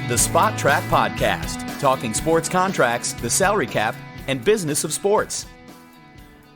The Spot Track Podcast, talking sports contracts, the salary cap, and business of sports.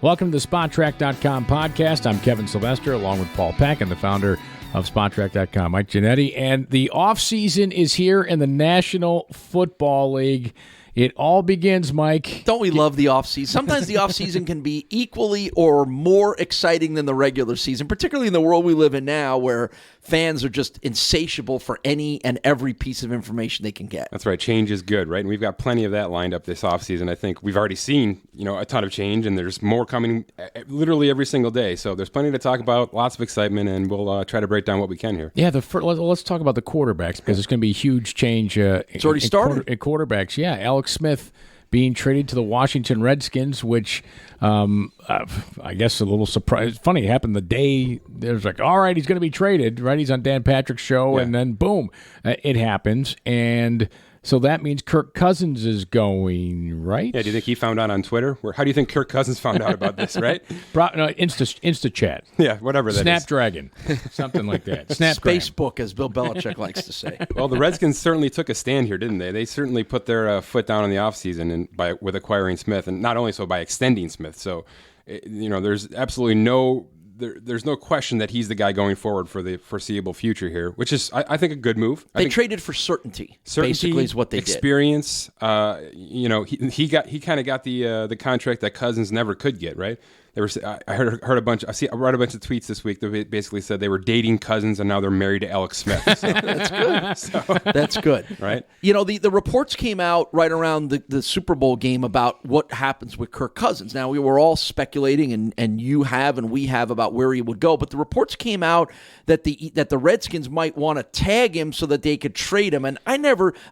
Welcome to the SpotTrack.com podcast. I'm Kevin Sylvester, along with Paul Packin, the founder of SpotTrack.com, Mike Giannetti. And the offseason is here in the National Football League. It all begins, Mike. Don't we love the offseason? Sometimes the offseason can be equally or more exciting than the regular season, particularly in the world we live in now where fans are just insatiable for any and every piece of information they can get. That's right. Change is good, right? And we've got plenty of that lined up this offseason. I think we've already seen, a ton of change, and there's more coming literally every single day. So there's plenty to talk about, lots of excitement, and we'll try to break down what we can here. Yeah, let's talk about the quarterbacks, because it's going to be a huge change. It's already started. In quarterbacks, yeah. Alex Smith being traded to the Washington Redskins, which I guess a little surprise. Funny, it happened the day there's like, all right, he's going to be traded, right? He's on Dan Patrick's show, and then boom, it happens. And so that means Kirk Cousins is going, right? Yeah, do you think he found out on Twitter? How do you think Kirk Cousins found out about this, right? Insta chat. Yeah, whatever that Snapdragon, something like that. Snapgram. Facebook, as Bill Belichick likes to say. Well, the Redskins certainly took a stand here, didn't they? They certainly put their foot down in the offseason with acquiring Smith, and not only so by extending Smith. So, there's absolutely there's no question that he's the guy going forward for the foreseeable future here, which is, I think, a good move. They traded for certainty basically is what they experience, did. He kind of got the contract that Cousins never could get, right? I heard a bunch. I read a bunch of tweets this week that basically said they were dating Cousins and now they're married to Alex Smith. So. That's good. That's good, right? The reports came out right around the Super Bowl game about what happens with Kirk Cousins. Now we were all speculating, and you have and we have about where he would go, but the reports came out that the Redskins might want to tag him so that they could trade him. And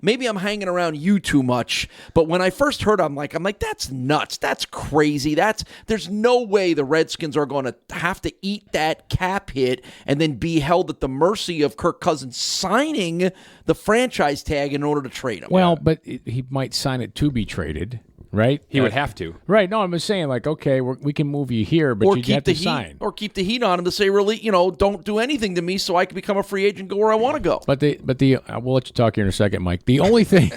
maybe I'm hanging around you too much, but when I first heard, I'm like that's nuts. That's crazy. There's no way the Redskins are going to have to eat that cap hit and then be held at the mercy of Kirk Cousins signing the franchise tag in order to trade him. Well, but he might sign it to be traded, right? He would have to. Right. No, I'm just saying, okay, we can move you here, but you have to sign. Or keep the heat on him to say, really, don't do anything to me so I can become a free agent, go where I want to go. But we'll let you talk here in a second, Mike. The only thing...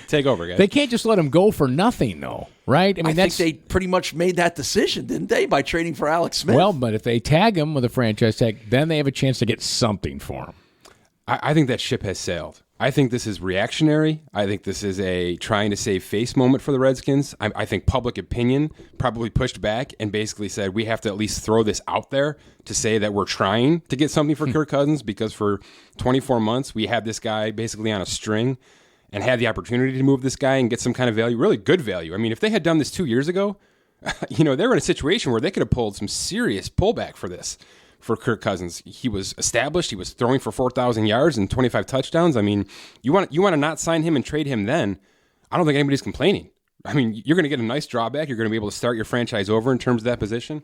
Take over, guys. They can't just let him go for nothing, though, right? I think they pretty much made that decision, didn't they, by trading for Alex Smith? Well, but if they tag him with a franchise tag, then they have a chance to get something for him. I think that ship has sailed. I think this is reactionary. I think this is a trying to save face moment for the Redskins. I think public opinion probably pushed back and basically said we have to at least throw this out there to say that we're trying to get something for Kirk Cousins, because for 24 months we had this guy basically on a string and had the opportunity to move this guy and get some kind of value, really good value. I mean, if they had done this 2 years ago, they were in a situation where they could have pulled some serious pullback for this. For Kirk Cousins, he was established. He was throwing for 4,000 yards and 25 touchdowns. I mean, you want to not sign him and trade him then? I don't think anybody's complaining. I mean, you're going to get a nice drawback. You're going to be able to start your franchise over in terms of that position.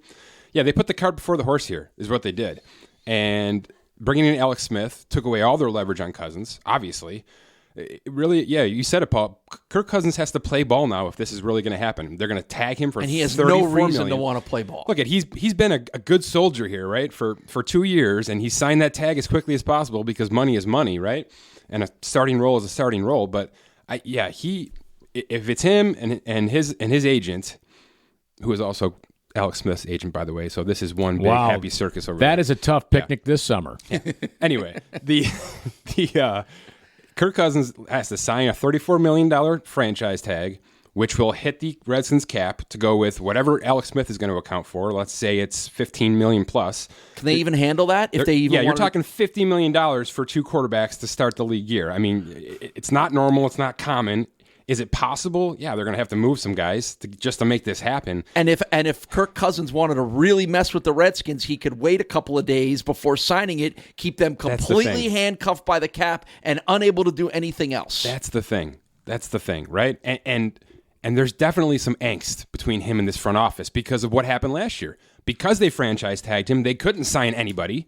Yeah, they put the cart before the horse here, is what they did. And bringing in Alex Smith took away all their leverage on Cousins, obviously. Really, yeah, you said it, Paul. Kirk Cousins has to play ball now if this is really going to happen. They're going to tag him for $34 million. And he has no reason to want to play ball. Look, he's been a good soldier here, right, for 2 years, and he signed that tag as quickly as possible because money is money, right? And a starting role is a starting role. But, if it's him and his agent, who is also Alex Smith's agent, by the way, so this is one big happy circus over there. That is a tough picnic this summer. Yeah. Anyway, Kirk Cousins has to sign a $34 million franchise tag, which will hit the Redskins cap to go with whatever Alex Smith is going to account for. Let's say it's $15 million plus. Can they even handle that? You're talking $50 million for two quarterbacks to start the league year. I mean, it's not normal. It's not common. Is it possible? Yeah, they're going to have to move some guys just to make this happen. And if Kirk Cousins wanted to really mess with the Redskins, he could wait a couple of days before signing it, keep them completely handcuffed by the cap and unable to do anything else. That's the thing, right? And there's definitely some angst between him and this front office because of what happened last year. Because they franchise tagged him, they couldn't sign anybody,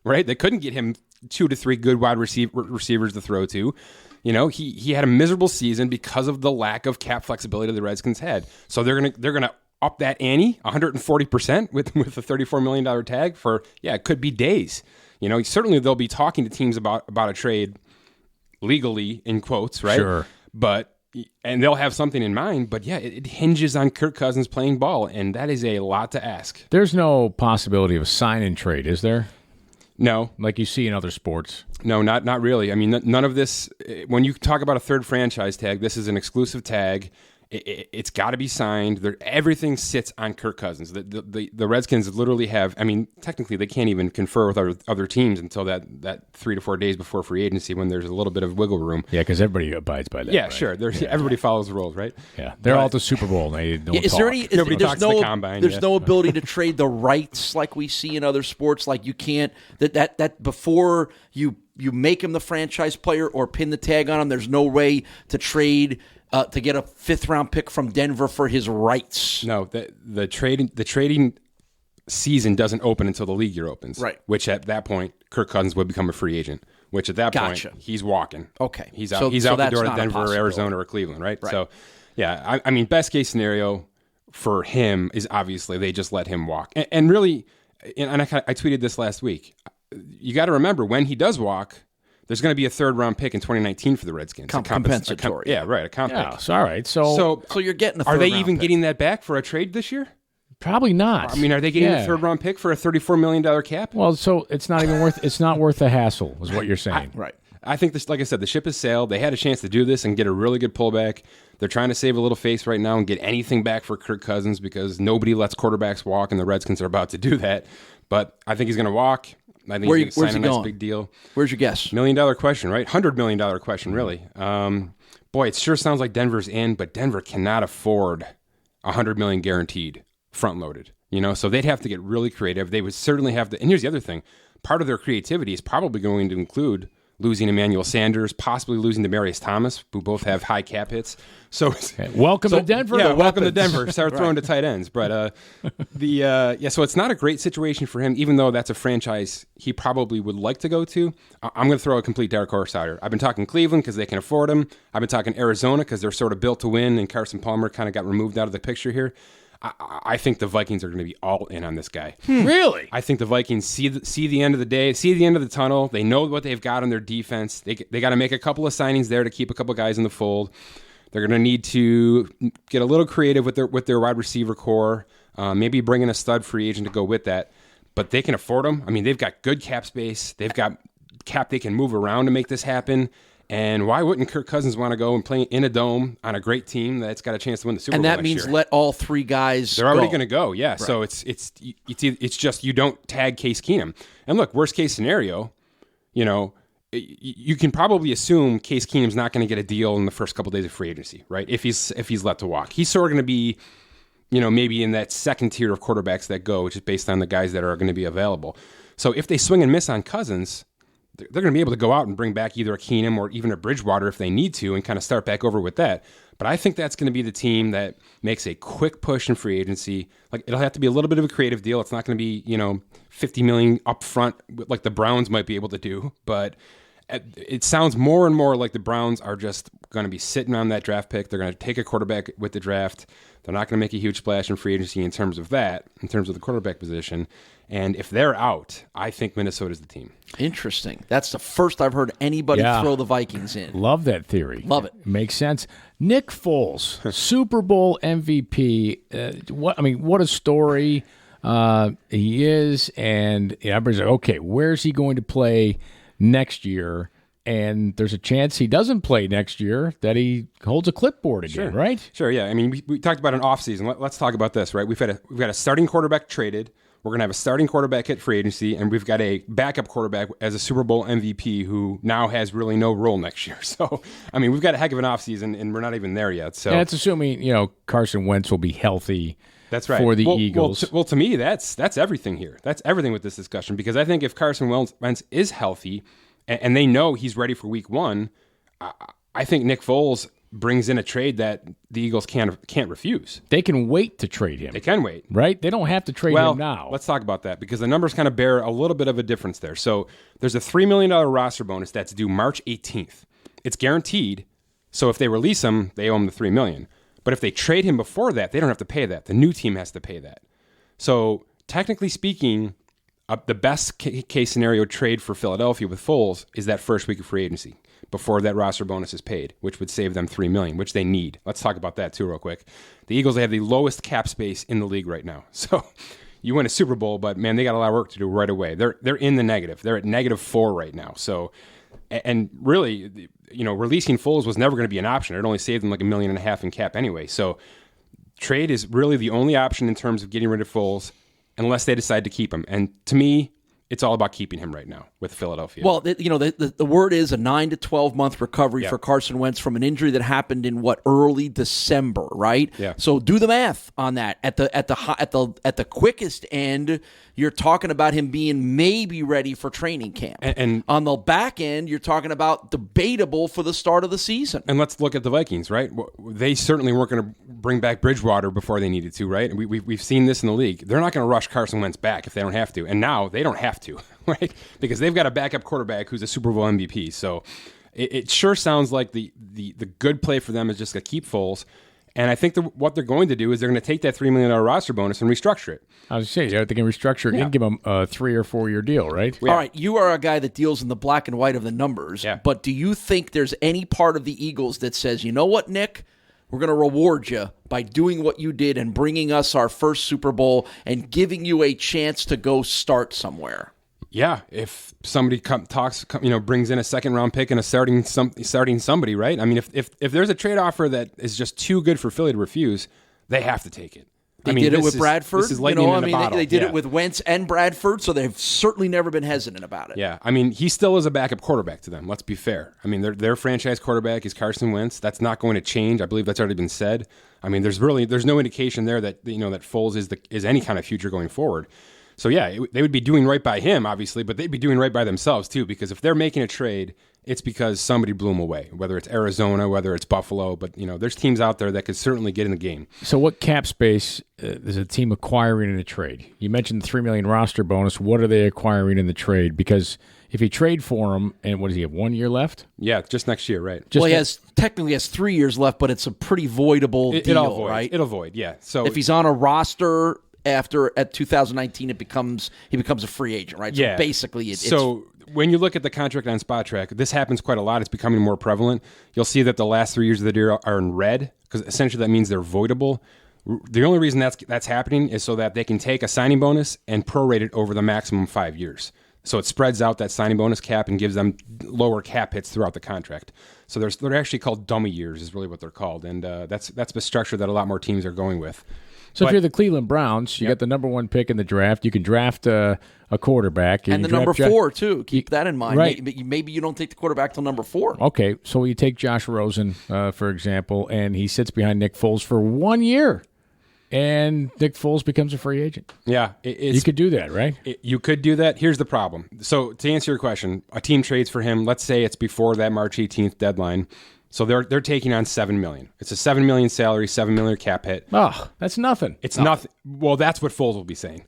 right? They couldn't get him 2 to 3 good wide receivers to throw to. He had a miserable season because of the lack of cap flexibility the Redskins had. So they're gonna up that ante 140% with a $34 million tag for it could be days. Certainly they'll be talking to teams about a trade legally in quotes, right? Sure. And they'll have something in mind, but yeah, it hinges on Kirk Cousins playing ball, and that is a lot to ask. There's no possibility of a sign and trade, is there? No. Like you see in other sports? No, not really. I mean, none of this, when you talk about a third franchise tag, this is an exclusive tag. It's got to be signed. Everything sits on Kirk Cousins. The Redskins literally have, I mean, technically they can't even confer with other teams until that 3 to 4 days before free agency when there's a little bit of wiggle room. Yeah, because everybody abides by that. Yeah, right? sure. Everybody follows the rules, right? Yeah, they're all at the Super Bowl. And they don't Is talk. there any? Nobody there's talks to no, the combine, There's yeah. no ability to trade the rights like we see in other sports. Like you can't that before you make him the franchise player or pin the tag on him. There's no way to trade. To get a 5th-round pick from Denver for his rights. No, the trading season doesn't open until the league year opens. Right. Which at that point, Kirk Cousins would become a free agent. Which at that point, he's walking. Okay. He's out the that's door to not a Denver, possibility. Arizona, or Cleveland, right? So, yeah, I mean, best case scenario for him is obviously they just let him walk. And really, and I tweeted this last week, you got to remember, when he does walk, there's going to be a 3rd-round pick in 2019 for the Redskins. Compensatory. Yeah, right. A comp Yeah, pick. so, all right. So you're getting a Are they 3rd-round even pick. getting that back for a trade this year? probably not. I mean, are they getting a 3rd-round pick for a $34 million cap? Well, so it's not even worth. It's not worth the hassle, is what you're saying. Right. I think this, like I said, the ship has sailed. They had a chance to do this and get a really good pullback. They're trying to save a little face right now and get anything back for Kirk Cousins because nobody lets quarterbacks walk, and the Redskins are about to do that. But I think he's going to walk. I think he's going to sign a nice big deal. Where's your guess? $1 million question, right? $100 million question, really. Boy, it sure sounds like Denver's in, but Denver cannot afford $100 million guaranteed, front-loaded. So they'd have to get really creative. They would certainly have to. And here's the other thing: part of their creativity is probably going to include losing Emmanuel Sanders, possibly losing Demaryius Thomas, who both have high cap hits. So, welcome to Denver. Yeah, welcome to Denver. Start throwing to tight ends. But so it's not a great situation for him, even though that's a franchise he probably would like to go to. I'm going to throw a complete dark horse out here. I've been talking Cleveland because they can afford him. I've been talking Arizona because they're sort of built to win, and Carson Palmer kind of got removed out of the picture here. I think the Vikings are going to be all in on this guy. Really? I think the Vikings see the end of the day, see the end of the tunnel. They know what they've got on their defense. They got to make a couple of signings there to keep a couple guys in the fold. They're going to need to get a little creative with their wide receiver core. Maybe bring in a stud free agent to go with that. But they can afford them. I mean, they've got good cap space. They've got cap they can move around to make this happen. And why wouldn't Kirk Cousins want to go and play in a dome on a great team that's got a chance to win the Super Bowl next year? And that means let all 3 guys They're already going to go, yeah. Right. So it's just you don't tag Case Keenum. And look, worst case scenario, you can probably assume Case Keenum's not going to get a deal in the first couple of days of free agency, right? If he's let to walk. He's sort of going to be, maybe in that 2nd tier of quarterbacks that go, which is based on the guys that are going to be available. So if they swing and miss on Cousins, they're going to be able to go out and bring back either a Keenum or even a Bridgewater if they need to and kind of start back over with that. But I think that's going to be the team that makes a quick push in free agency. Like, it'll have to be a little bit of a creative deal. It's not going to be, $50 million up front like the Browns might be able to do. But it sounds more and more like the Browns are just going to be sitting on that draft pick. They're going to take a quarterback with the draft. They're not going to make a huge splash in free agency in terms of the quarterback position. And if they're out, I think Minnesota's the team. Interesting. That's the first I've heard anybody throw the Vikings in. Love that theory. Love it. Makes sense. Nick Foles, Super Bowl MVP. What a story he is. And everybody's like, okay, where's he going to play next year? And there's a chance he doesn't play next year, that he holds a clipboard again, right? Sure, yeah. I mean, we talked about an offseason. Let's talk about this, right? We've got a starting quarterback traded. We're going to have a starting quarterback hit free agency, and we've got a backup quarterback as a Super Bowl MVP who now has really no role next year. So, I mean, we've got a heck of an offseason, and we're not even there yet. So, that's assuming, Carson Wentz will be healthy. That's right. For the Eagles. Well, to me, that's everything here. That's everything with this discussion, because I think if Carson Wentz is healthy and they know he's ready for week 1, I think Nick Foles brings in a trade that the Eagles can't refuse. They can wait to trade him. They can wait. Right? They don't have to trade him now. Let's talk about that, because the numbers kind of bear a little bit of a difference there. So there's a $3 million roster bonus that's due March 18th. It's guaranteed, so if they release him, they owe him the $3 million. But if they trade him before that, they don't have to pay that. The new team has to pay that. So technically speaking, The best case scenario trade for Philadelphia with Foles is that first week of free agency before that roster bonus is paid, which would save them $3 million, which they need. Let's talk about that too real quick. The Eagles, they have the lowest cap space in the league right now. So you win a Super Bowl, but man, they got a lot of work to do right away. They're in the negative. They're at -4 right now. So, and really, releasing Foles was never going to be an option. It only saved them like $1.5 million in cap anyway. So trade is really the only option in terms of getting rid of Foles, unless they decide to keep him. And to me, it's all about keeping him right now with Philadelphia. Well, the word is a 9 to 12 month recovery for Carson Wentz from an injury that happened in early December, right? Yeah. So do the math on that. At the quickest end, you're talking about him being maybe ready for training camp. And on the back end, you're talking about debatable for the start of the season. And let's look at the Vikings, right? They certainly weren't going to bring back Bridgewater before they needed to, right? We've seen this in the league. They're not going to rush Carson Wentz back if they don't have to. And now they don't have to, right? Because they've got a backup quarterback who's a Super Bowl MVP. So it sure sounds like the good play for them is just to keep Foles. And I think what they're going to do is they're going to take that $3 million roster bonus and restructure it. I was saying, they can restructure it and give them a 3 or 4 year deal, right? Yeah. All right, you are a guy that deals in the black and white of the numbers, but do you think there's any part of the Eagles that says, you know what, Nick? We're going to reward you by doing what you did and bringing us our first Super Bowl and giving you a chance to go start somewhere. Yeah, if somebody brings in a second round pick and a starting somebody, right? I mean, if there's a trade offer that is just too good for Philly to refuse, they have to take it. They did it with Bradford. This is lightning in a bottle. They did it with Wentz and Bradford, so they've certainly never been hesitant about it. Yeah, I mean, he still is a backup quarterback to them. Let's be fair. I mean, their franchise quarterback is Carson Wentz. That's not going to change. I believe that's already been said. I mean, there's no indication there that that Foles is any kind of future going forward. So yeah, they would be doing right by him, obviously, but they'd be doing right by themselves too, because if they're making a trade, it's because somebody blew them away, whether it's Arizona, whether it's Buffalo, but there's teams out there that could certainly get in the game. So what cap space is a team acquiring in a trade? You mentioned the $3 million roster bonus. What are they acquiring in the trade? Because if you trade for him, and what does he have, 1 year left? Yeah, just next year, right? He technically has 3 years left, but it's a pretty voidable deal, right? It'll void, yeah. So if he's on a roster at 2019, he becomes a free agent, right? So basically, when you look at the contract on Spot Track, this happens quite a lot. It's becoming more prevalent. You'll see that the last 3 years of the deal are in red, because essentially that means they're voidable. The only reason that's happening is so that they can take a signing bonus and prorate it over the maximum 5 years. So it spreads out that signing bonus cap and gives them lower cap hits throughout the contract. So they're actually called dummy years is really what they're called. And that's the structure that a lot more teams are going with. So if you're the Cleveland Browns, you got the number 1 pick in the draft. You can draft a quarterback. And the number 4, too. Keep that in mind. Right. Maybe you don't take the quarterback till number 4. Okay, so you take Josh Rosen, for example, and he sits behind Nick Foles for 1 year, and Nick Foles becomes a free agent. Yeah. You could do that, right? You could do that. Here's the problem. So to answer your question, a team trades for him. Let's say it's before that March 18th deadline. So they're taking on $7 million. It's a $7 million salary, $7 million cap hit. Oh, that's nothing. It's nothing. Well, that's what Foles will be saying,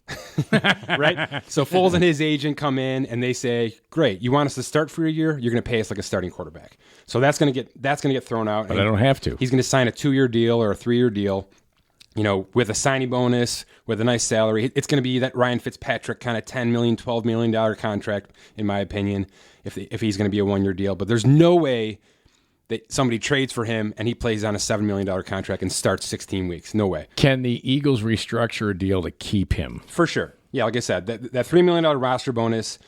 right? So Foles and his agent come in and they say, "Great, you want us to start for a year? You're going to pay us like a starting quarterback." So that's going to get thrown out. But I don't have to. He's going to sign a 2-year deal or a 3-year deal, with a signing bonus, with a nice salary. It's going to be that Ryan Fitzpatrick kind of $10 million, $12 million contract, in my opinion, if he's going to be a 1-year deal. But there's no way that somebody trades for him and he plays on a $7 million contract and starts 16 weeks. No way. Can the Eagles restructure a deal to keep him? For sure. Yeah, like I said, that $3 million roster bonus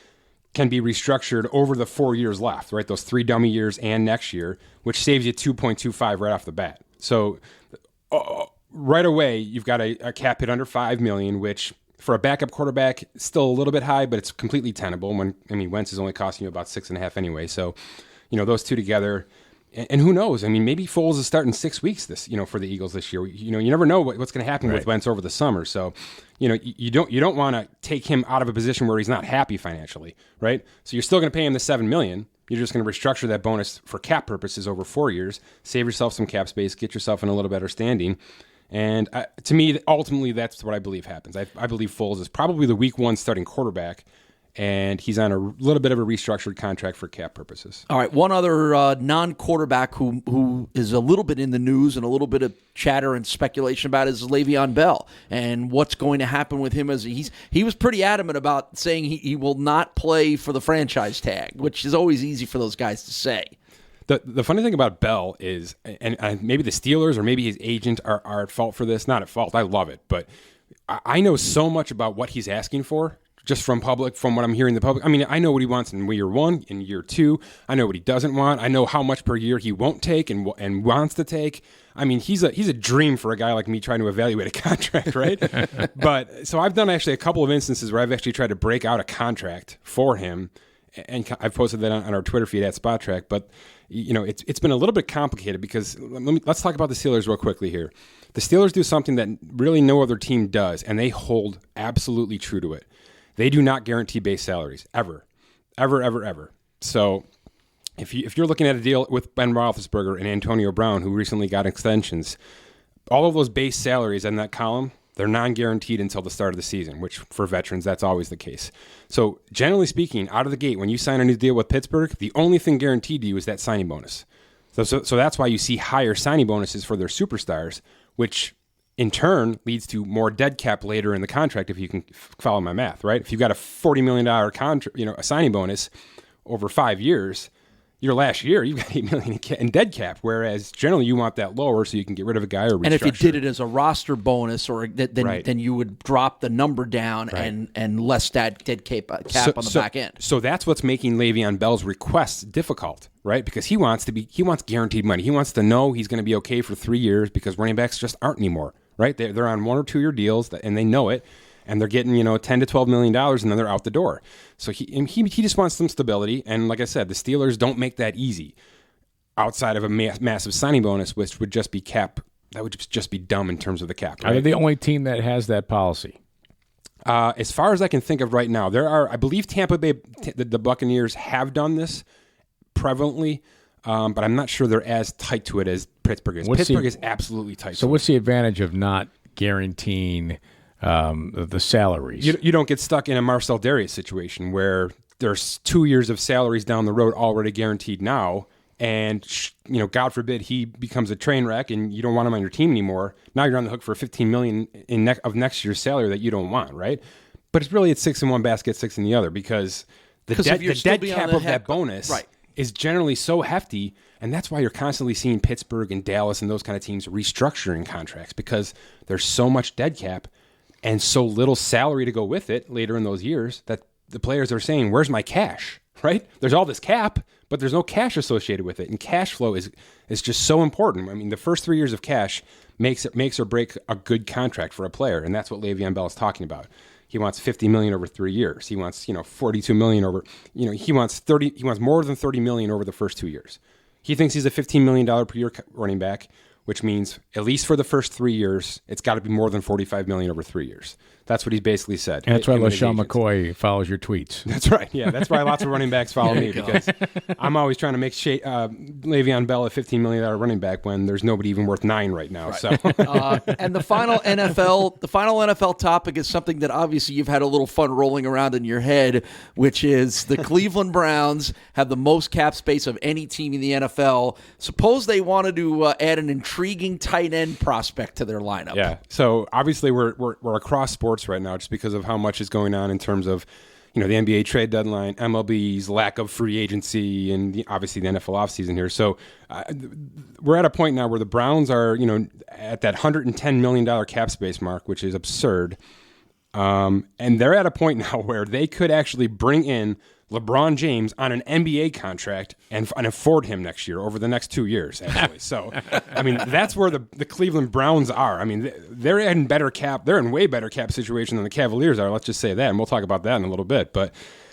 can be restructured over the 4 years left, right? Those 3 dummy years and next year, which saves you 2.25 right off the bat. So right away, you've got a cap hit under $5 million, which for a backup quarterback, still a little bit high, but it's completely tenable. Wentz is only costing you about 6.5 anyway. So, those two together. And who knows? Maybe Foles is starting 6 weeks for the Eagles this year. You never know what's going to happen with Wentz over the summer. So, you don't want to take him out of a position where he's not happy financially, right? So you're still going to pay him the $7 million. You're just going to restructure that bonus for cap purposes over 4 years, save yourself some cap space, get yourself in a little better standing. And to me, ultimately, that's what I believe happens. I believe Foles is probably the week 1 starting quarterback. and he's on a little bit of a restructured contract for cap purposes. All right, one other non-quarterback who is a little bit in the news and a little bit of chatter and speculation about is Le'Veon Bell and what's going to happen with him. As he was pretty adamant about saying he will not play for the franchise tag, which is always easy for those guys to say. The funny thing about Bell is, and maybe the Steelers or maybe his agent are at fault for this. Not at fault. I love it, but I know so much about what he's asking for. Just from what I'm hearing the public. I mean, I know what he wants in year 1, in year 2. I know what he doesn't want. I know how much per year he won't take and wants to take. I mean, he's a dream for a guy like me trying to evaluate a contract, right? But so I've done actually a couple of instances where I've actually tried to break out a contract for him, and I've posted that on our Twitter feed at SpotTrack. But it's been a little bit complicated because let's talk about the Steelers real quickly here. The Steelers do something that really no other team does, and they hold absolutely true to it. They do not guarantee base salaries, ever. So if you're looking at a deal with Ben Roethlisberger and Antonio Brown, who recently got extensions, all of those base salaries in that column, they're non-guaranteed until the start of the season, which for veterans, that's always the case. So generally speaking, out of the gate, when you sign a new deal with Pittsburgh, the only thing guaranteed to you is that signing bonus. So that's why you see higher signing bonuses for their superstars, which in turn leads to more dead cap later in the contract, if you can follow my math, right? If you've got a $40 million contract, a signing bonus over 5 years, your last year you've got $8 million in dead cap, whereas generally you want that lower so you can get rid of a guy or restructure. And if you did it as a roster bonus, or then you would drop the number down and less that dead cap on the back end. So that's what's making Le'Veon Bell's requests difficult, right? Because he wants guaranteed money. He wants to know he's going to be okay for 3 years because running backs just aren't anymore. Right, they're on 1 or 2 year deals, and they know it, and they're getting $10 to $12 million, and then they're out the door. So he just wants some stability, and like I said, the Steelers don't make that easy. Outside of a massive signing bonus, which would just be cap, that would just be dumb in terms of the cap. Right? Are they the only team that has that policy? As far as I can think of right now, there are. I believe Tampa Bay, the Buccaneers have done this prevalently. But I'm not sure they're as tight to it as Pittsburgh is. Pittsburgh is absolutely tight. So what's the advantage of not guaranteeing the salaries? You don't get stuck in a Marcel Darius situation where there's 2 years of salaries down the road already guaranteed now, and God forbid he becomes a train wreck and you don't want him on your team anymore. Now you're on the hook for $15 million of next year's salary that you don't want, right? But it's 6 in one basket, 6 in the other, because the dead cap of that bonus. Right. Is generally so hefty, and that's why you're constantly seeing Pittsburgh and Dallas and those kind of teams restructuring contracts, because there's so much dead cap and so little salary to go with it later in those years that the players are saying, where's my cash, right? There's all this cap, but there's no cash associated with it, and cash flow is just so important. I mean, the first 3 years of cash makes or break a good contract for a player, and that's what Le'Veon Bell is talking about. He wants $50 million over 3 years. He wants, $42 million over. He wants $30. He wants more than $30 million over the first 2 years. He thinks he's a $15 million per year running back, which means at least for the first 3 years, it's got to be more than $45 million over 3 years. That's what he's basically said. And that's why LaShawn McCoy follows your tweets. That's right. Yeah, that's why lots of running backs follow me, because I'm always trying to make Le'Veon Bell a $15 million running back when there's nobody even worth 9 right now. Right. So, and the final NFL topic is something that obviously you've had a little fun rolling around in your head, which is the Cleveland Browns have the most cap space of any team in the NFL. Suppose they wanted to add an intriguing tight end prospect to their lineup. Yeah. So obviously we're across sports right now just because of how much is going on in terms of the NBA trade deadline, MLB's lack of free agency, and obviously the NFL offseason here. So we're at a point now where the Browns are at that $110 million cap space mark, which is absurd. And they're at a point now where they could actually bring in LeBron James on an NBA contract and afford him next year over the next 2 years, actually. So, I mean, that's where the Cleveland Browns are. I mean, they're in better cap. They're in way better cap situation than the Cavaliers are. Let's just say that, and we'll talk about that in a little bit. But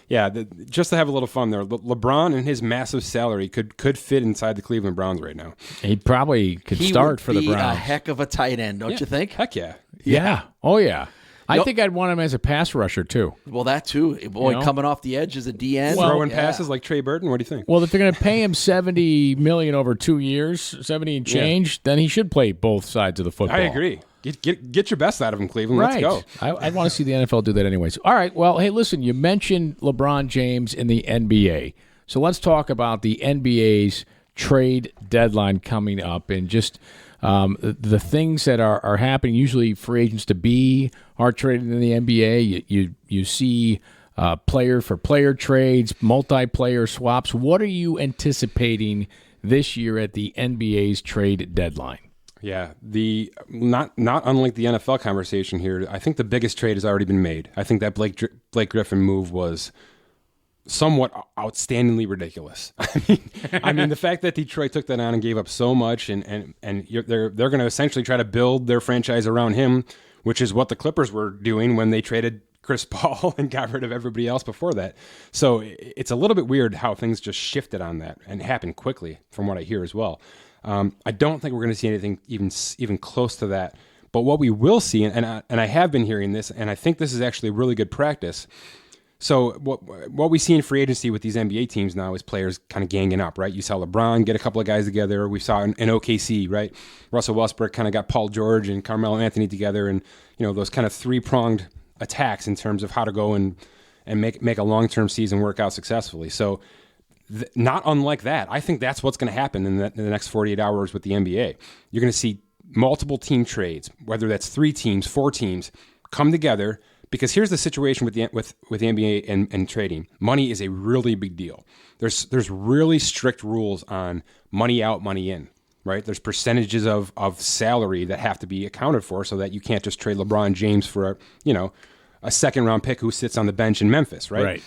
yeah, just to have a little fun there, LeBron and his massive salary could fit inside the Cleveland Browns right now. He probably could start for the Browns. He would be a heck of a tight end, don't you think? Heck yeah. Yeah. Oh yeah. I think I'd want him as a pass rusher, too. Well, that, too. Boy, coming off the edge as a DN. Throwing passes like Trey Burton, what do you think? Well, if they're going to pay him $70 million over 2 years, 70 and change, then he should play both sides of the football. I agree. Get your best out of him, Cleveland. Right. Let's go. I want to see the NFL do that anyways. All right. Well, hey, listen, you mentioned LeBron James in the NBA. So let's talk about the NBA's trade deadline coming up and just the things that are happening. Usually free agents to be are traded in the NBA. You see player-for-player trades, multiplayer swaps. What are you anticipating this year at the NBA's trade deadline? Yeah, not unlike the NFL conversation here, I think the biggest trade has already been made. I think that Blake Griffin move was somewhat outstandingly ridiculous. I mean, the fact that Detroit took that on and gave up so much, and they're going to essentially try to build their franchise around him, which is what the Clippers were doing when they traded Chris Paul and got rid of everybody else before that. So it's a little bit weird how things just shifted on that and happened quickly, from what I hear as well. I don't think we're going to see anything even close to that. But what we will see, and I have been hearing this, and I think this is actually really good practice. So what we see in free agency with these NBA teams now is players kind of ganging up, right? You saw LeBron get a couple of guys together. We saw in OKC, right? Russell Westbrook kind of got Paul George and Carmelo Anthony together, and those kind of three-pronged attacks in terms of how to go and make a long-term season work out successfully. So not unlike that, I think that's what's going to happen in the next 48 hours with the NBA. You're going to see multiple team trades, whether that's 3 teams, 4 teams, come together. Because here's the situation with the NBA and trading. Money is a really big deal. There's really strict rules on money out, money in, right? There's percentages of salary that have to be accounted for, so that you can't just trade LeBron James for a second round pick who sits on the bench in Memphis, right? Right.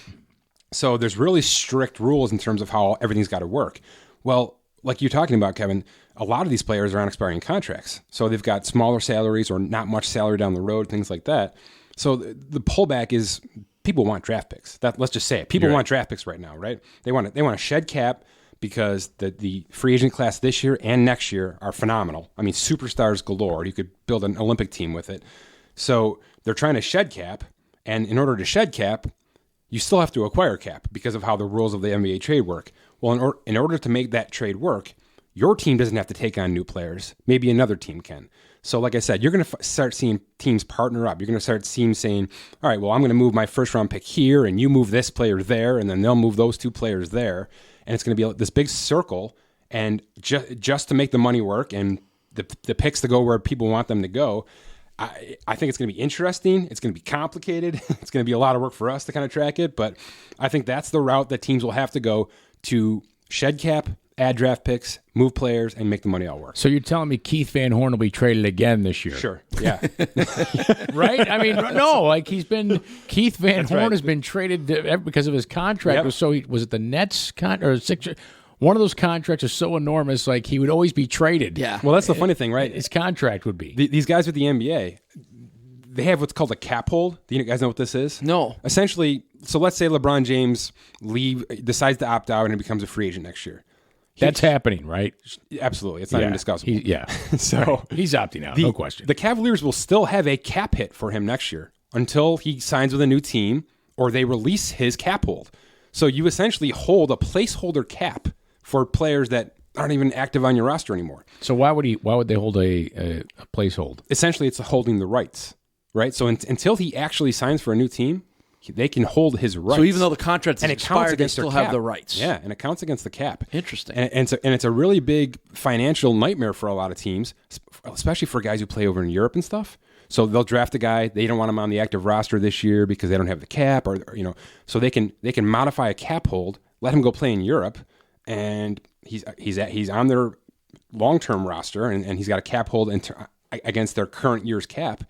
So there's really strict rules in terms of how everything's got to work. Well, like you're talking about, Kevin, a lot of these players are on expiring contracts. So they've got smaller salaries or not much salary down the road, things like that. So the pullback is people want draft picks. Let's just say it. People want draft picks right now, right? They want to shed cap because the free agent class this year and next year are phenomenal. I mean, superstars galore. You could build an Olympic team with it. So they're trying to shed cap, and in order to shed cap, you still have to acquire cap because of how the rules of the NBA trade work. Well, in order to make that trade work, your team doesn't have to take on new players. Maybe another team can. So like I said, you're going to start seeing teams partner up. You're going to start seeing saying, all right, well, I'm going to move my first-round pick here, and you move this player there, and then they'll move those 2 players there. And it's going to be this big circle, and just to make the money work and the picks to go where people want them to go, I think it's going to be interesting. It's going to be complicated. It's going to be a lot of work for us to kind of track it. But I think that's the route that teams will have to go to shed cap, add draft picks, move players, and make the money all work. So you're telling me Keith Van Horn will be traded again this year? Sure. Yeah. Right? I mean, no. Like Keith Van Horn right. has been traded because of his contract. Yep. Was it the Nets or Sixers? One of those contracts is so enormous, like he would always be traded. Yeah. Well, that's the funny thing, right? His contract would be. These guys with the NBA, they have what's called a cap hold. Do you guys know what this is? No. Essentially, so let's say LeBron James decides to opt out and he becomes a free agent next year. That's happening, right? Absolutely. It's not even discussable. So he's opting out, no question. The Cavaliers will still have a cap hit for him next year until he signs with a new team or they release his cap hold. So you essentially hold a placeholder cap for players that aren't even active on your roster anymore. So why would they hold a placehold? Essentially, it's holding the rights, right? So until he actually signs for a new team, they can hold his rights. So even though the contract is expired, they their still cap. have the rights. Yeah, and it counts against the cap. Interesting. And it's a really big financial nightmare for a lot of teams, especially for guys who play over in Europe and stuff. So they'll draft a guy, they don't want him on the active roster this year because they don't have the cap, or so they can modify a cap hold, let him go play in Europe, and he's on their long-term roster, and he's got a cap hold against their current year's cap,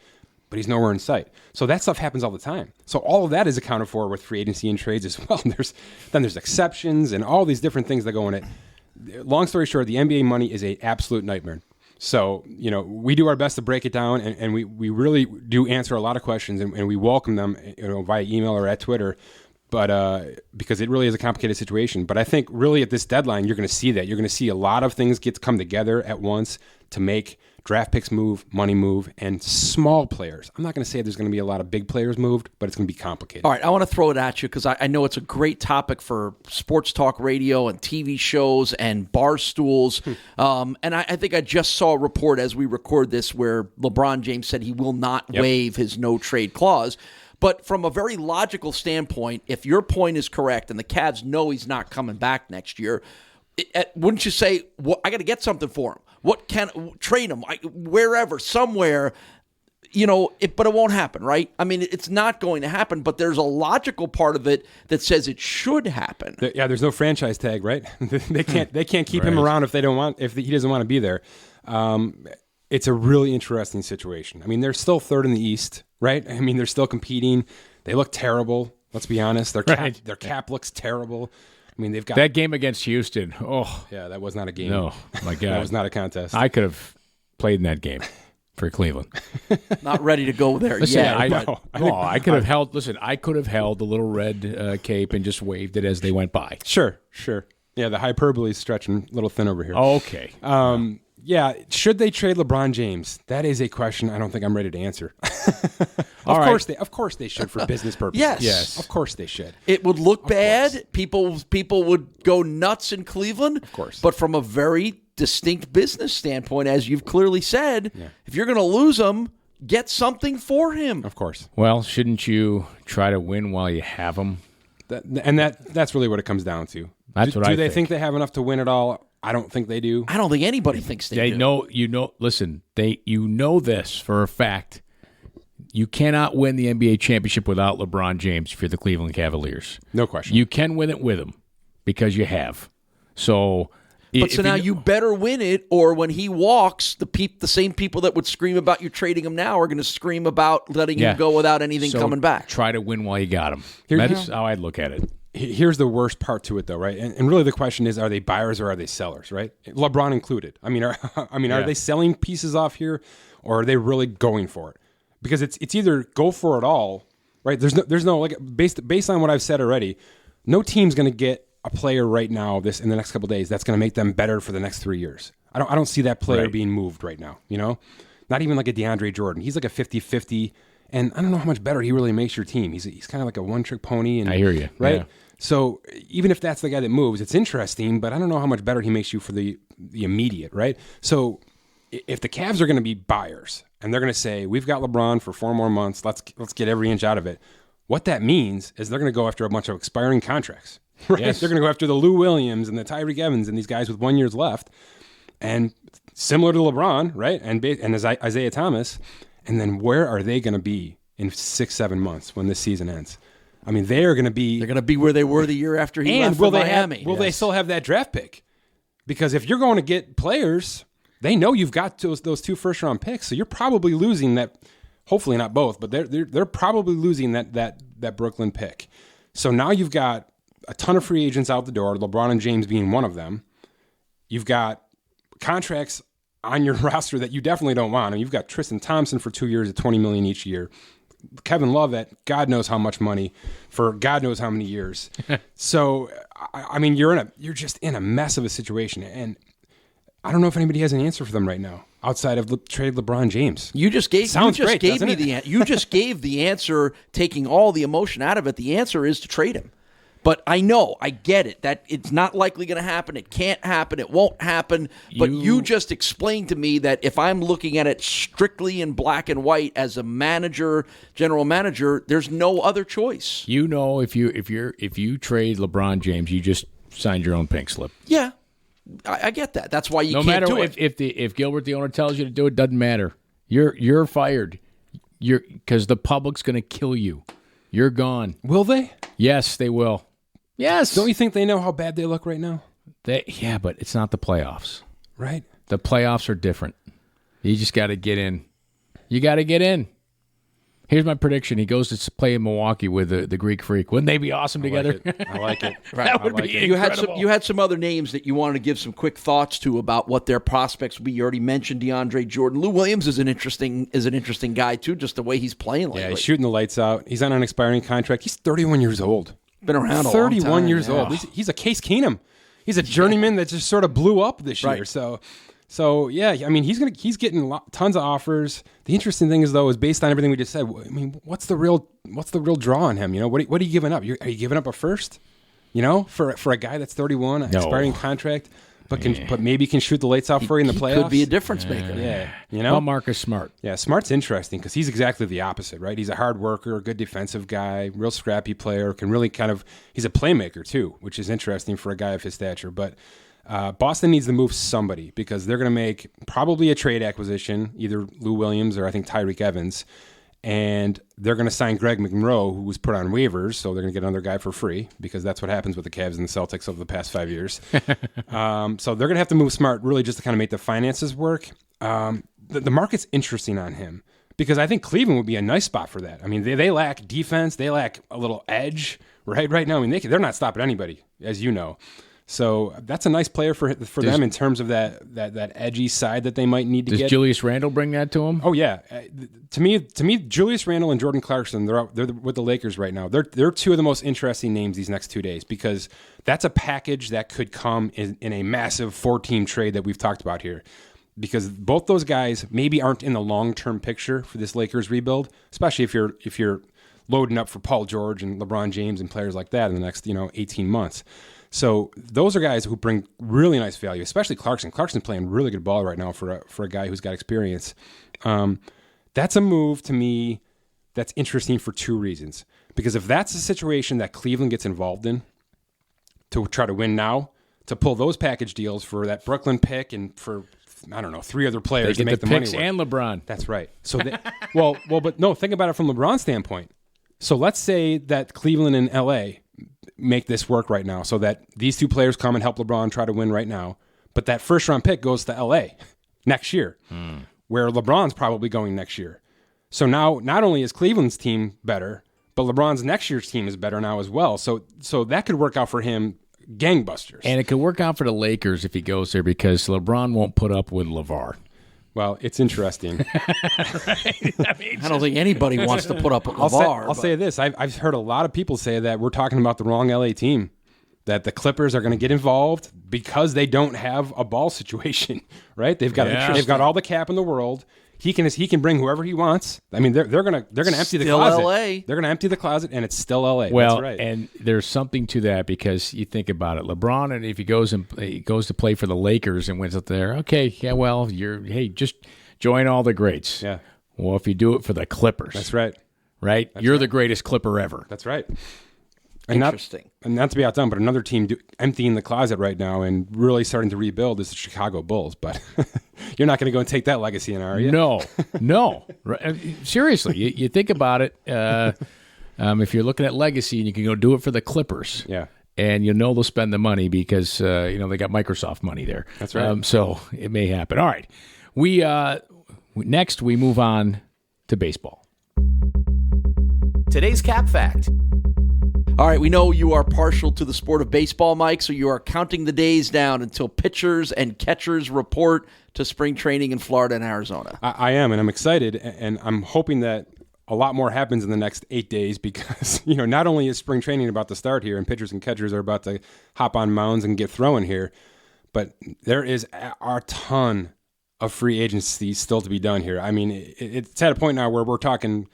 but he's nowhere in sight. So that stuff happens all the time. So all of that is accounted for with free agency and trades as well. There's exceptions and all these different things that go in it. Long story short, the NBA money is an absolute nightmare. So, we do our best to break it down, and we really do answer a lot of questions, and we welcome them via email or at Twitter. but because it really is a complicated situation. But I think really at this deadline, you're going to see that. You're going to see a lot of things come together at once to make draft picks move, money move, and small players. I'm not going to say there's going to be a lot of big players moved, but it's going to be complicated. All right, I want to throw it at you because I know it's a great topic for sports talk radio and TV shows and bar stools. And I think I just saw a report as we record this where LeBron James said he will not waive his no-trade clause. But from a very logical standpoint, if your point is correct and the Cavs know he's not coming back next year, wouldn't you say, I got to get something for him? Trade him wherever, somewhere, but it won't happen, right? I mean, it's not going to happen, but there's a logical part of it that says it should happen. There's no franchise tag, right? They can't keep him around if he doesn't want to be there. It's a really interesting situation. I mean, they're still third in the East, right? I mean, they're still competing. They look terrible. Let's be honest. Their cap looks terrible. I mean, they've got that game against Houston. Oh, yeah, that was not a game. No, my God, that was not a contest. I could have played in that game for Cleveland. Not ready to go there Listen, yet. I could have held. Listen, I could have held the little red cape and just waved it as they went by. Sure. Yeah, the hyperbole is stretching a little thin over here. Okay. Yeah, should they trade LeBron James? That is a question I don't think I'm ready to answer. Of course they should for business purposes. Yes. Of course they should. It would look bad. People would go nuts in Cleveland. Of course. But from a very distinct business standpoint, as you've clearly said, if you're going to lose him, get something for him. Of course. Well, shouldn't you try to win while you have him? That's really what it comes down to. Do they think they have enough to win it all? I don't think they do. I don't think anybody thinks they do. Listen, you know this for a fact. You cannot win the NBA championship without LeBron James if you're the Cleveland Cavaliers. No question. You can win it with him because you have. So now you better win it, or when he walks, the same people that would scream about you trading him now are going to scream about letting him go without anything coming back. Try to win while you got him. That's how I'd look at it. Here's the worst part to it, though, right? And really, the question is: are they buyers or are they sellers? Right? LeBron included. I mean, are they selling pieces off here, or are they really going for it? Because it's either go for it all, right? There's no like based on what I've said already. No team's going to get a player right now in the next couple of days that's going to make them better for the next 3 years. I don't see that player being moved right now. Not even like a DeAndre Jordan. He's like a 50-50, and I don't know how much better he really makes your team. He's kind of like a one-trick pony. And I hear you, right? Yeah. So even if that's the guy that moves, it's interesting, but I don't know how much better he makes you for the immediate, right? So if the Cavs are going to be buyers and they're going to say, we've got LeBron for 4 more months, let's get every inch out of it. What that means is they're going to go after a bunch of expiring contracts, right? Yes. They're going to go after the Lou Williams and the Tyreek Evans and these guys with 1 year left. And similar to LeBron, right? And Isaiah Thomas. And then where are they going to be in 6-7 months when this season ends? I mean, they're going to be where they were the year after he left for Miami. Will they still have that draft pick? Because if you're going to get players, they know you've got those 2 first-round picks, so you're probably losing that. Hopefully not both, but they're probably losing that Brooklyn pick. So now you've got a ton of free agents out the door, LeBron and James being one of them. You've got contracts on your roster that you definitely don't want. I mean, you've got Tristan Thompson for 2 years at $20 million each year. Kevin Love at God knows how much money for God knows how many years. So, I mean, you're just in a mess of a situation, and I don't know if anybody has an answer for them right now outside of trade LeBron James. You just gave the answer, taking all the emotion out of it. The answer is to trade him. But I get it, that it's not likely going to happen. It can't happen. It won't happen. But you just explained to me that if I'm looking at it strictly in black and white as a manager, general manager, there's no other choice. If you trade LeBron James, you just signed your own pink slip. Yeah, I get that. That's why you can't do it. No matter if Gilbert, the owner, tells you to do it, doesn't matter. You're fired. Because the public's going to kill you. You're gone. Will they? Yes, they will. Yes. Don't you think they know how bad they look right now? Yeah, but it's not the playoffs. Right. The playoffs are different. You just got to get in. You got to get in. Here's my prediction. He goes to play in Milwaukee with the Greek Freak. Wouldn't they be awesome together? I like it. Right. That would be incredible. You had some other names that you wanted to give some quick thoughts to about what their prospects would be. You already mentioned DeAndre Jordan. Lou Williams is an interesting guy too, just the way he's playing lately. Yeah, he's shooting the lights out. He's on an expiring contract. He's 31 years old. Been around a long 31 time, years yeah. old. He's a Case Keenum. He's a journeyman that just sort of blew up this year. Right. So yeah, I mean, he's getting tons of offers. The interesting thing is based on everything we just said. I mean, what's the real draw on him? You know, what are you giving up? Are you giving up a first? You know, for a guy that's 31, expiring contract, but maybe can shoot the lights out for you in the playoffs. Could be a difference maker. Yeah, you know, Well, Marcus Smart. Yeah, Smart's interesting because he's exactly the opposite, right? He's a hard worker, a good defensive guy, real scrappy player, can really he's a playmaker too, which is interesting for a guy of his stature. But Boston needs to move somebody because they're going to make probably a trade acquisition, either Lou Williams or I think Tyreek Evans, and they're going to sign Greg McEnroe, who was put on waivers, so they're going to get another guy for free because that's what happens with the Cavs and the Celtics over the past 5 years. So they're going to have to move Smart really just to kind of make the finances work. The market's interesting on him because I think Cleveland would be a nice spot for that. I mean, they lack defense. They lack a little edge right now. I mean, they're not stopping anybody, as you know. So that's a nice player for them in terms of that edgy side that they might need to get. Does Julius Randle bring that to him? Oh yeah, to me, Julius Randle and Jordan Clarkson, they're with the Lakers right now. They're two of the most interesting names these next 2 days because that's a package that could come in a massive 4-team trade that we've talked about here. Because both those guys maybe aren't in the long-term picture for this Lakers rebuild, especially if you're loading up for Paul George and LeBron James and players like that in the next 18 months. So those are guys who bring really nice value, especially Clarkson. Clarkson's playing really good ball right now for a guy who's got experience. That's a move to me that's interesting for two reasons. Because if that's a situation that Cleveland gets involved in to try to win now, to pull those package deals for that Brooklyn pick and for, I don't know, 3 other players They to get make the the money picks work. and LeBron. That's right. So, but no, think about it from LeBron's standpoint. So let's say that Cleveland and LA make this work right now so that these 2 players come and help LeBron try to win right now. But that first-round pick goes to LA next year, where LeBron's probably going next year. So now not only is Cleveland's team better, but LeBron's next year's team is better now as well. So that could work out for him gangbusters. And it could work out for the Lakers if he goes there because LeBron won't put up with LeVar. Well, it's interesting. I don't think anybody wants to put up with I'll LeVar. say this. I've heard a lot of people say that we're talking about the wrong LA team, that the Clippers are going to get involved because they don't have a ball situation, right? They've got all the cap in the world. He can bring whoever he wants. I mean, they're gonna empty the Still closet. LA. They're gonna empty the closet, and it's still LA. Well, That's right. and there's something to that because you think about it. LeBron, and if he goes to play for the Lakers and wins up there, okay, yeah, well, just join all the greats. Yeah. Well, if you do it for the Clippers, That's right. right? You're the greatest Clipper ever. That's right. And Interesting. Not to be outdone, but another team emptying the closet right now and really starting to rebuild is the Chicago Bulls. But you're not going to go and take that legacy in, are you? No. Seriously, you think about it. If you're looking at legacy, and you can go do it for the Clippers. Yeah. And they'll spend the money because they got Microsoft money there. That's right. So it may happen. All right. Next we move on to baseball. Today's Cap Fact. All right, we know you are partial to the sport of baseball, Mike, so you are counting the days down until pitchers and catchers report to spring training in Florida and Arizona. I am, and I'm excited, and I'm hoping that a lot more happens in the next 8 days because, not only is spring training about to start here and pitchers and catchers are about to hop on mounds and get throwing here, but there is a ton of free agency still to be done here. I mean, it's at a point now where we're talking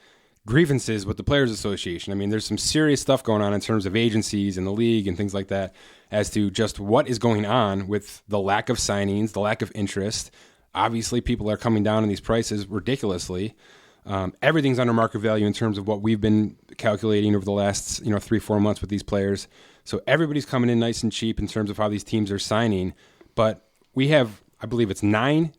grievances with the Players Association. I mean, there's some serious stuff going on in terms of agencies and the league and things like that as to just what is going on with the lack of signings, the lack of interest. Obviously, people are coming down on these prices ridiculously. Everything's under market value in terms of what we've been calculating over the last 3-4 months with these players. So everybody's coming in nice and cheap in terms of how these teams are signing. But we have, I believe it's nine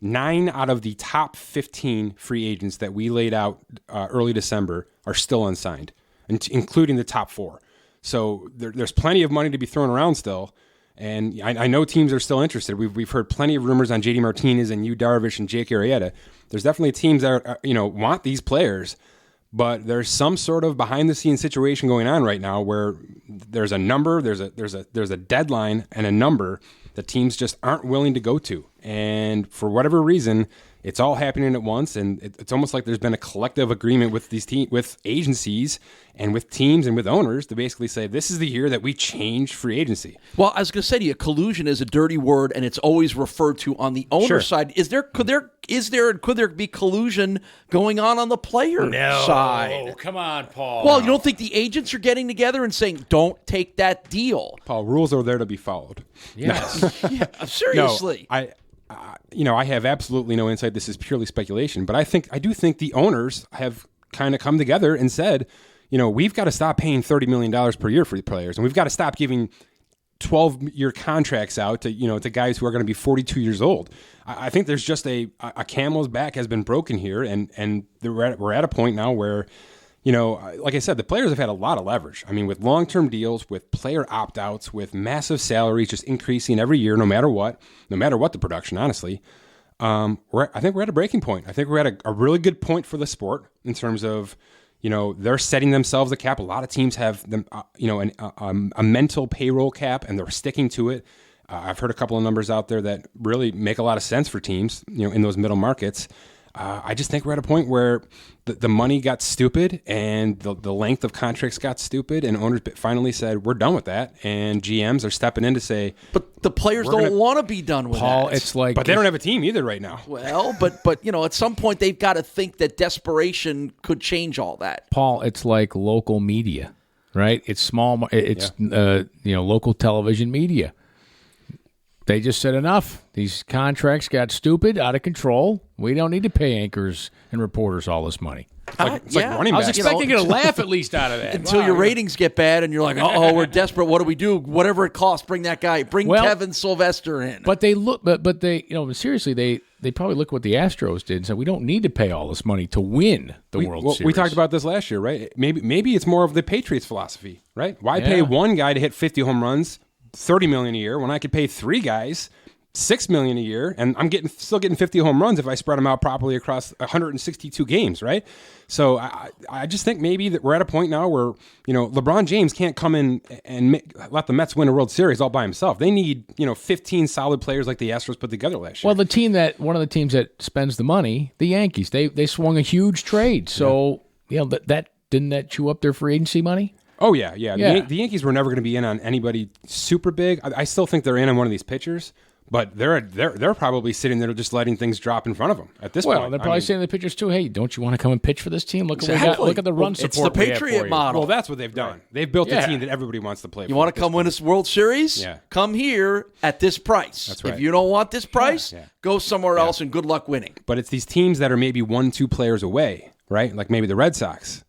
out of the top 15 free agents that we laid out early December are still unsigned, including the top 4. So there's plenty of money to be thrown around still. And I know teams are still interested. We've heard plenty of rumors on J.D. Martinez and Yu Darvish and Jake Arrieta. There's definitely teams that want these players, but there's some sort of behind-the-scenes situation going on right now where there's a number, there's a deadline and a number that teams just aren't willing to go to. And for whatever reason, It's all happening at once, and it's almost like there's been a collective agreement with these with agencies and with teams and with owners to basically say this is the year that we change free agency. Well, I was going to say to you, collusion is a dirty word, and it's always referred to on the owner side. Could there be collusion going on the player side? Oh, come on, Paul. Well, you don't think the agents are getting together and saying, "Don't take that deal"? Paul, rules are there to be followed. Yes. Yeah, seriously. No, I have absolutely no insight. This is purely speculation, but I do think the owners have kind of come together and said, we've got to stop paying $30 million per year for the players, and we've got to stop giving 12-year contracts out to guys who are going to be 42 years old. I think there's just a camel's back has been broken here, and we're at a point now where, like I said, the players have had a lot of leverage. I mean, with long-term deals, with player opt-outs, with massive salaries just increasing every year, no matter what the production, honestly. I think we're at a breaking point. I think we're at a really good point for the sport in terms of, they're setting themselves a cap. A lot of teams have them, a mental payroll cap, and they're sticking to it. I've heard a couple of numbers out there that really make a lot of sense for teams, in those middle markets. I just think we're at a point where the money got stupid and the length of contracts got stupid, and owners finally said, we're done with that. And GMs are stepping in to say, but the players don't want to be done with Paul, that. it's like, but they don't have a team either right now. Well, but at some point they've got to think that desperation could change all that. Paul, it's like local media, right? It's small. It's local television media. They just said enough. These contracts got stupid, out of control. We don't need to pay anchors and reporters all this money. It's like running I was backs. expecting you to laugh at least out of that. Until your ratings get bad and you're like, we're desperate. What do we do? Whatever it costs, bring that guy. Bring Kevin Sylvester in. But they look. But they, seriously, they probably look what the Astros did and said, we don't need to pay all this money to win the World Series. We talked about this last year, right? Maybe it's more of the Patriots philosophy, right? Why pay one guy to hit 50 home runs, $30 million a year, when I could pay three guys $6 million a year, and I'm still getting 50 home runs if I spread them out properly across 162 games, right? So I just think maybe that we're at a point now where LeBron James can't come in and let the Mets win a World Series all by himself. They need 15 solid players like the Astros put together last year. Well, one of the teams that spends the money, the Yankees, they swung a huge trade. So that didn't that chew up their free agency money? Oh, yeah. The Yankees were never going to be in on anybody super big. I still think they're in on one of these pitchers, but they're probably sitting there just letting things drop in front of them at this point. Well, they're probably saying to the pitchers too, hey, don't you want to come and pitch for this team? Look at the run support. It's the Patriot model. Well, that's what they've done. Right. They've built a team that everybody wants to play for. You want to come win a World Series? Yeah. Come here at this price. That's right. If you don't want this price, go somewhere else and good luck winning. But it's these teams that are maybe 1-2 players away, right? Like maybe the Red Sox,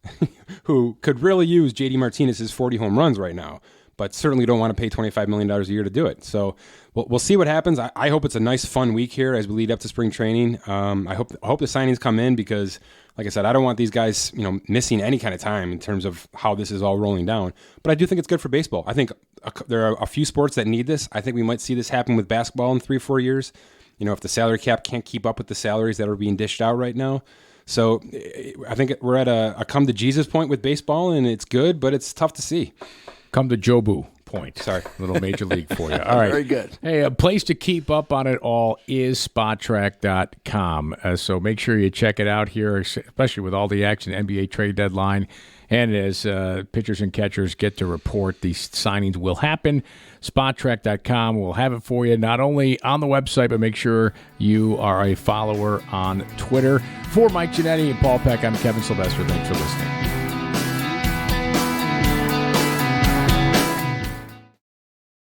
who could really use JD Martinez's 40 home runs right now, but certainly don't want to pay $25 million a year to do it. So we'll see what happens. I hope it's a nice, fun week here as we lead up to spring training. I hope the signings come in because, like I said, I don't want these guys missing any kind of time in terms of how this is all rolling down. But I do think it's good for baseball. I think there are a few sports that need this. I think we might see this happen with basketball in 3 or 4 years. If the salary cap can't keep up with the salaries that are being dished out right now. So I think we're at a come to Jesus point with baseball, and it's good, but it's tough to see. Come to Jobu point. Sorry. Little major league for you. All right. Very good. Hey, a place to keep up on it all is SpotTrack.com. So make sure you check it out here, especially with all the action, NBA trade deadline. And as pitchers and catchers get to report, these signings will happen. SpotTrack.com will have it for you, not only on the website, but make sure you are a follower on Twitter. For Mike Giannetti and Paul Peck, I'm Kevin Sylvester. Thanks for listening.